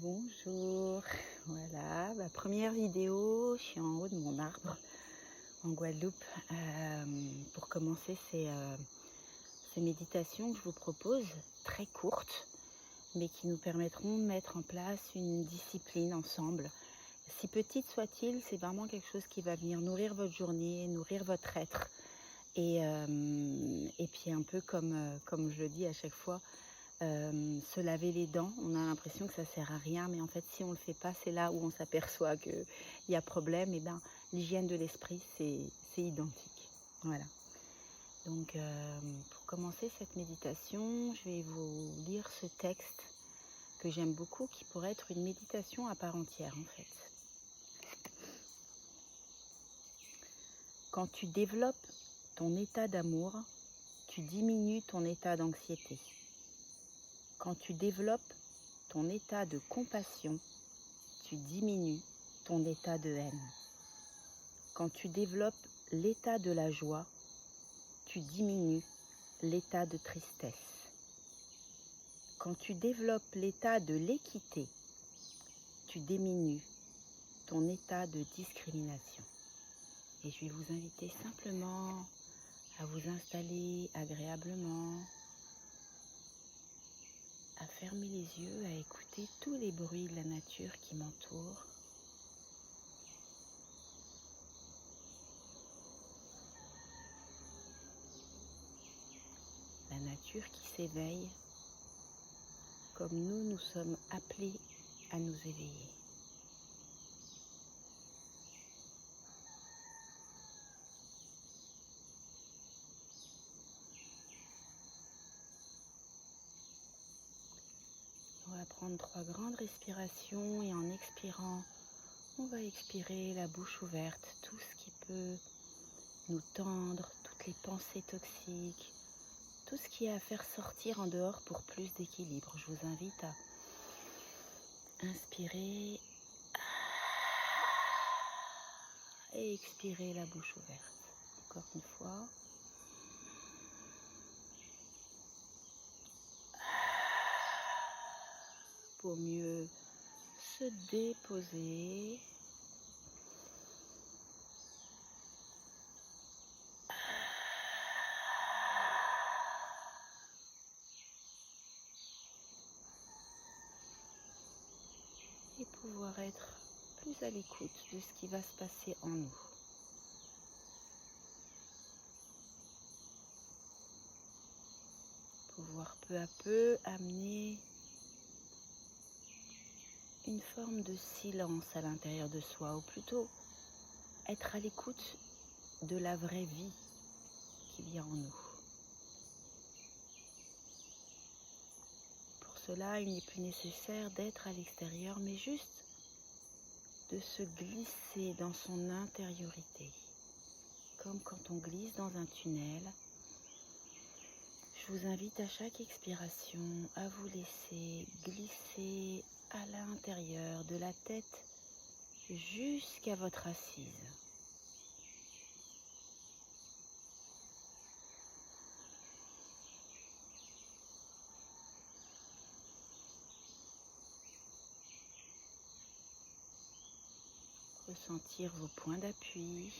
Bonjour, voilà, ma première vidéo, je suis en haut de mon arbre en Guadeloupe pour commencer ces méditations que je vous propose, très courtes, mais qui nous permettront de mettre en place une discipline ensemble. Si petite soit-il, c'est vraiment quelque chose qui va venir nourrir votre journée, nourrir votre être. Et puis un peu comme je le dis à chaque fois, se laver les dents, on a l'impression que ça sert à rien, mais en fait si on ne le fait pas, c'est là où on s'aperçoit qu'il y a problème. Et ben l'hygiène de l'esprit, c'est identique. Voilà. Donc pour commencer cette méditation, je vais vous lire ce texte que j'aime beaucoup, qui pourrait être une méditation à part entière en fait. Quand tu développes ton état d'amour, tu diminues ton état d'anxiété. Quand tu développes ton état de compassion, tu diminues ton état de haine. Quand tu développes l'état de la joie, tu diminues l'état de tristesse. Quand tu développes l'état de l'équité, tu diminues ton état de discrimination. Et je vais vous inviter simplement à vous installer agréablement, à fermer les yeux, à écouter tous les bruits de la nature qui m'entourent. La nature qui s'éveille, comme nous sommes appelés à nous éveiller. On va prendre 3 grandes respirations et en expirant, on va expirer la bouche ouverte, tout ce qui peut nous tendre, toutes les pensées toxiques, tout ce qui est à faire sortir en dehors pour plus d'équilibre. Je vous invite à inspirer et expirer la bouche ouverte. Encore une fois. Pour mieux se déposer. Et pouvoir être plus à l'écoute de ce qui va se passer en nous. Pouvoir peu à peu amener une forme de silence à l'intérieur de soi, ou plutôt être à l'écoute de la vraie vie qu'il y a en nous. Pour cela, il n'est plus nécessaire d'être à l'extérieur, mais juste de se glisser dans son intériorité. Comme quand on glisse dans un tunnel, je vous invite à chaque expiration à vous laisser glisser à l'intérieur de la tête jusqu'à votre assise. Ressentir vos points d'appui.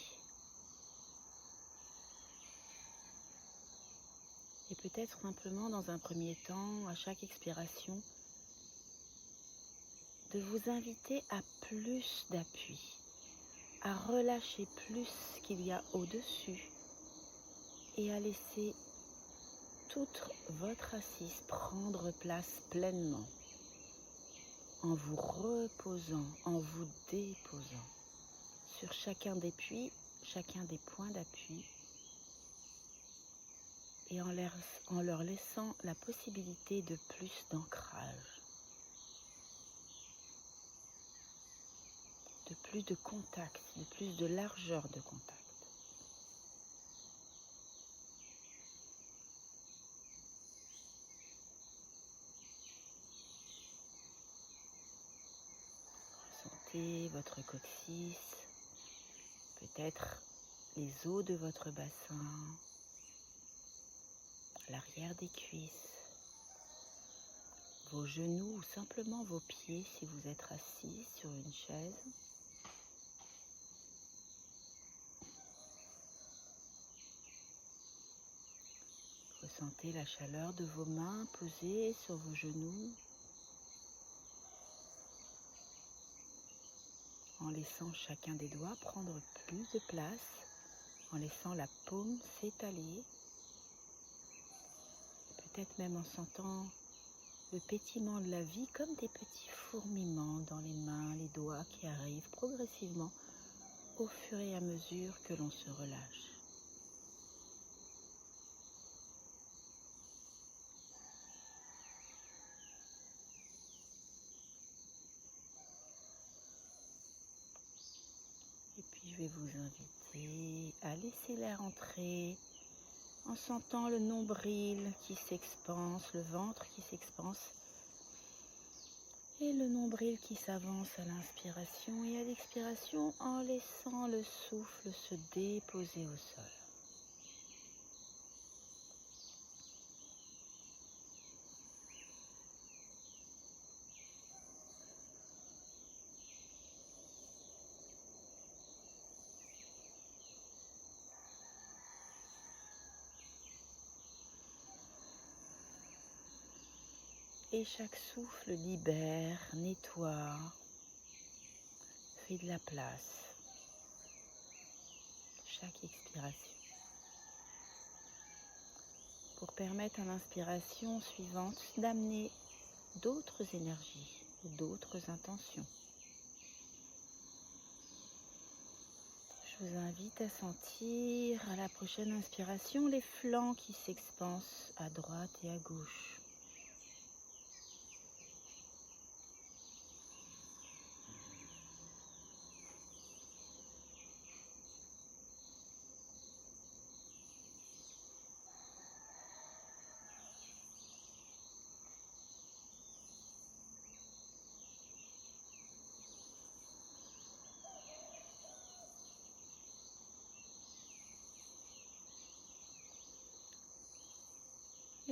Et peut-être simplement dans un premier temps, à chaque expiration, de vous inviter à plus d'appui, à relâcher plus ce qu'il y a au-dessus et à laisser toute votre assise prendre place pleinement, en vous reposant, en vous déposant sur chacun des puits, chacun des points d'appui, et en leur laissant la possibilité de plus d'ancrage, de plus de contact, de plus de largeur de contact. Ressentez votre coccyx, peut-être les os de votre bassin, l'arrière des cuisses, vos genoux ou simplement vos pieds si vous êtes assis sur une chaise. Ressentez la chaleur de vos mains posées sur vos genoux, en laissant chacun des doigts prendre plus de place, en laissant la paume s'étaler, peut-être même en sentant le pétillement de la vie comme des petits fourmillements dans les mains, les doigts qui arrivent progressivement au fur et à mesure que l'on se relâche. Et puis je vais vous inviter à laisser l'air entrer en sentant le nombril qui s'expanse, le ventre qui s'expanse et le nombril qui s'avance à l'inspiration et à l'expiration en laissant le souffle se déposer au sol. Et chaque souffle libère, nettoie, fait de la place. Chaque expiration. Pour permettre à l'inspiration suivante d'amener d'autres énergies, d'autres intentions. Je vous invite à sentir à la prochaine inspiration les flancs qui s'expansent à droite et à gauche.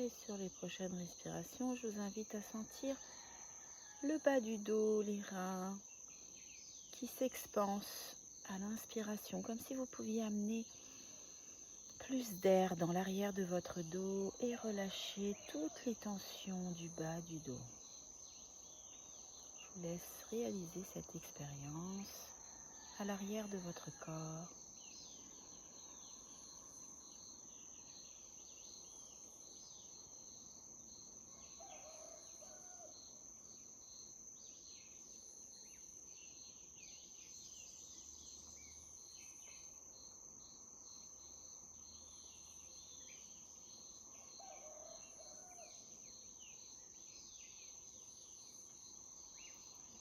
Et sur les prochaines respirations, je vous invite à sentir le bas du dos, les reins qui s'expansent à l'inspiration, comme si vous pouviez amener plus d'air dans l'arrière de votre dos et relâcher toutes les tensions du bas du dos. Je vous laisse réaliser cette expérience à l'arrière de votre corps.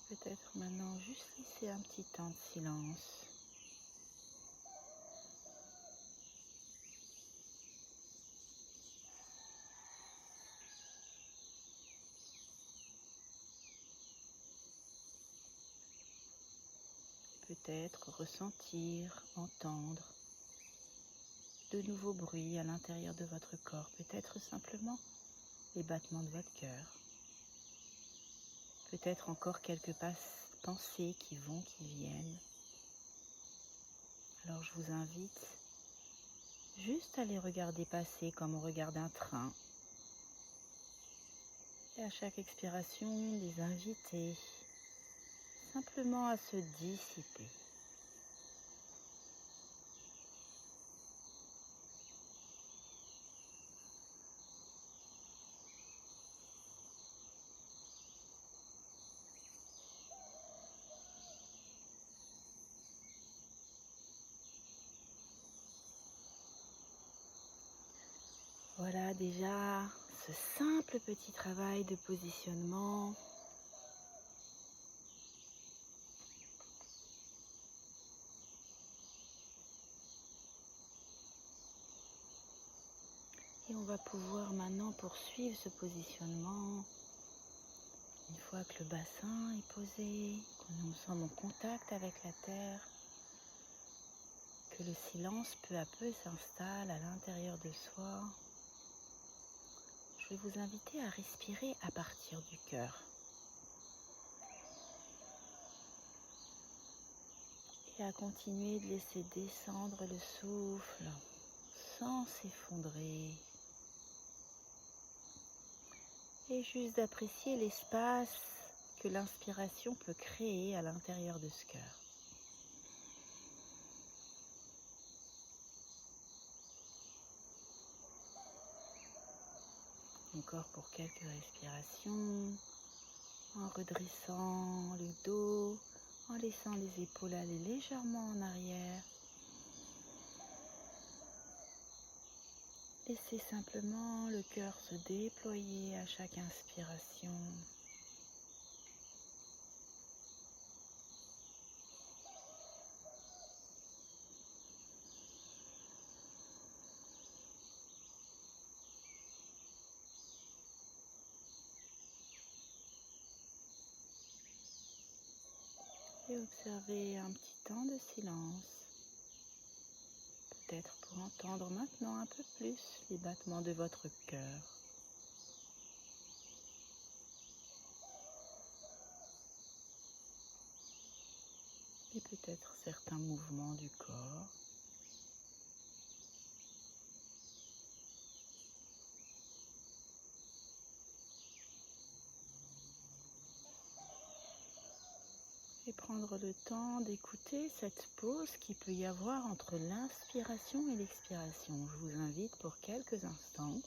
Peut-être maintenant juste laisser un petit temps de silence. Peut-être ressentir, entendre de nouveaux bruits à l'intérieur de votre corps. Peut-être simplement les battements de votre cœur. Peut-être encore quelques pensées qui vont, qui viennent. Alors je vous invite juste à les regarder passer comme on regarde un train. Et à chaque expiration, les inviter simplement à se dissiper. Voilà déjà ce simple petit travail de positionnement. Et on va pouvoir maintenant poursuivre ce positionnement. Une fois que le bassin est posé, que nous sommes en contact avec la terre, que le silence peu à peu s'installe à l'intérieur de soi, je je vais vous inviter à respirer à partir du cœur. Et à continuer de laisser descendre le souffle sans s'effondrer. Et juste d'apprécier l'espace que l'inspiration peut créer à l'intérieur de ce cœur. Encore pour quelques respirations, en redressant le dos, en laissant les épaules aller légèrement en arrière. Laissez simplement le cœur se déployer à chaque inspiration. Et observez un petit temps de silence. Peut-être pour entendre maintenant un peu plus les battements de votre cœur. Et peut-être certains mouvements du corps. Et prendre le temps d'écouter cette pause qu'il peut y avoir entre l'inspiration et l'expiration. Je vous invite pour quelques instants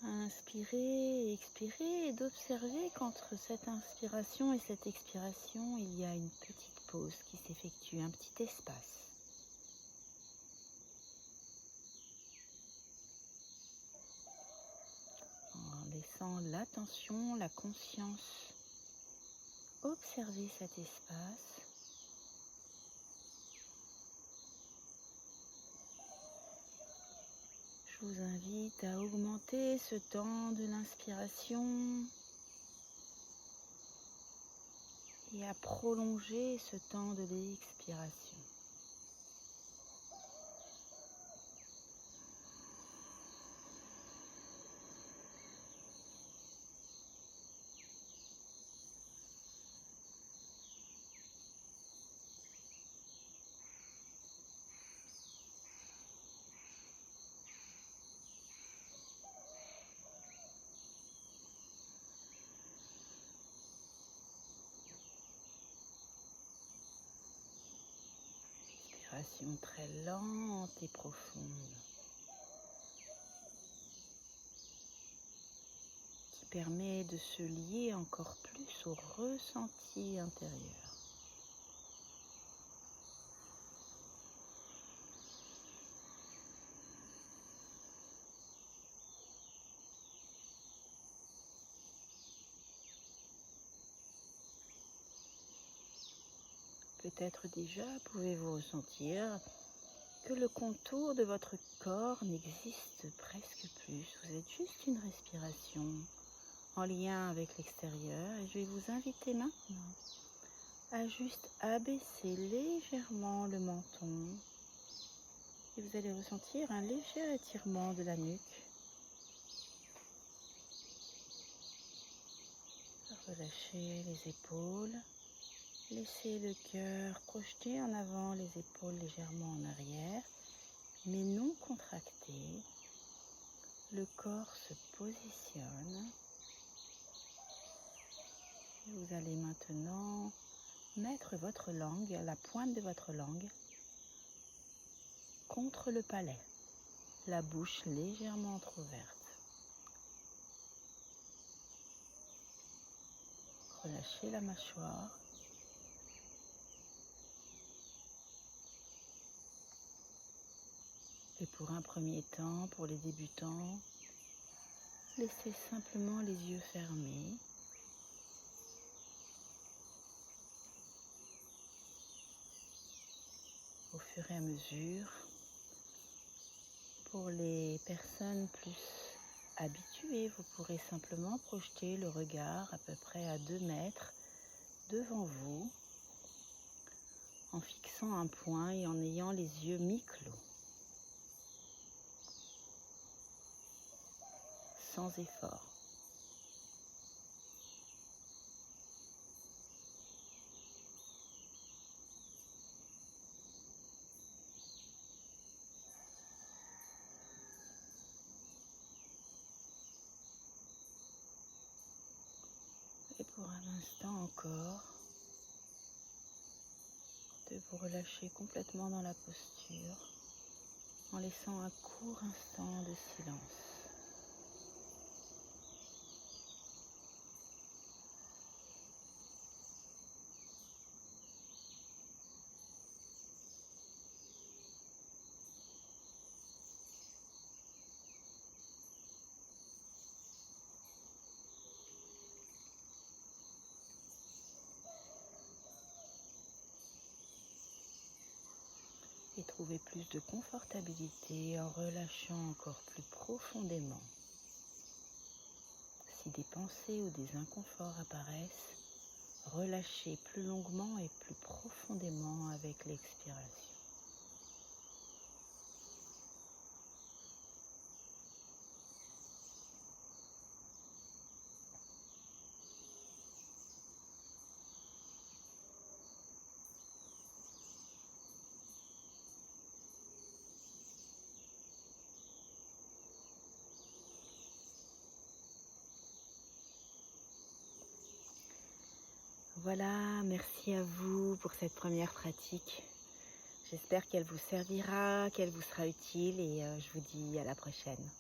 à inspirer et expirer et d'observer qu'entre cette inspiration et cette expiration, il y a une petite pause qui s'effectue, un petit espace. En laissant l'attention, la conscience observer cet espace. Je vous invite à augmenter ce temps de l'inspiration et à prolonger ce temps de l'expiration. Respiration très lente et profonde qui permet de se lier encore plus au ressenti intérieur. Peut-être déjà pouvez-vous ressentir que le contour de votre corps n'existe presque plus. Vous êtes juste une respiration en lien avec l'extérieur et je vais vous inviter maintenant à juste abaisser légèrement le menton et vous allez ressentir un léger étirement de la nuque. Relâchez les épaules. Laissez le cœur projeter en avant, les épaules légèrement en arrière, mais non contracté. Le corps se positionne. Et vous allez maintenant mettre votre langue, la pointe de votre langue, contre le palais, la bouche légèrement entrouverte. Relâchez la mâchoire. Et pour un premier temps, pour les débutants, laissez simplement les yeux fermés. Au fur et à mesure, pour les personnes plus habituées, vous pourrez simplement projeter le regard à peu près à 2 mètres devant vous, en fixant un point et en ayant les yeux mi-clos. sans effort. Et pour un instant encore, de vous relâcher complètement dans la posture en laissant un court instant de silence. Et trouver plus de confortabilité en relâchant encore plus profondément. Si des pensées ou des inconforts apparaissent, relâchez plus longuement et plus profondément avec l'expiration. Voilà, merci à vous pour cette première pratique. J'espère qu'elle vous servira, qu'elle vous sera utile et je vous dis à la prochaine.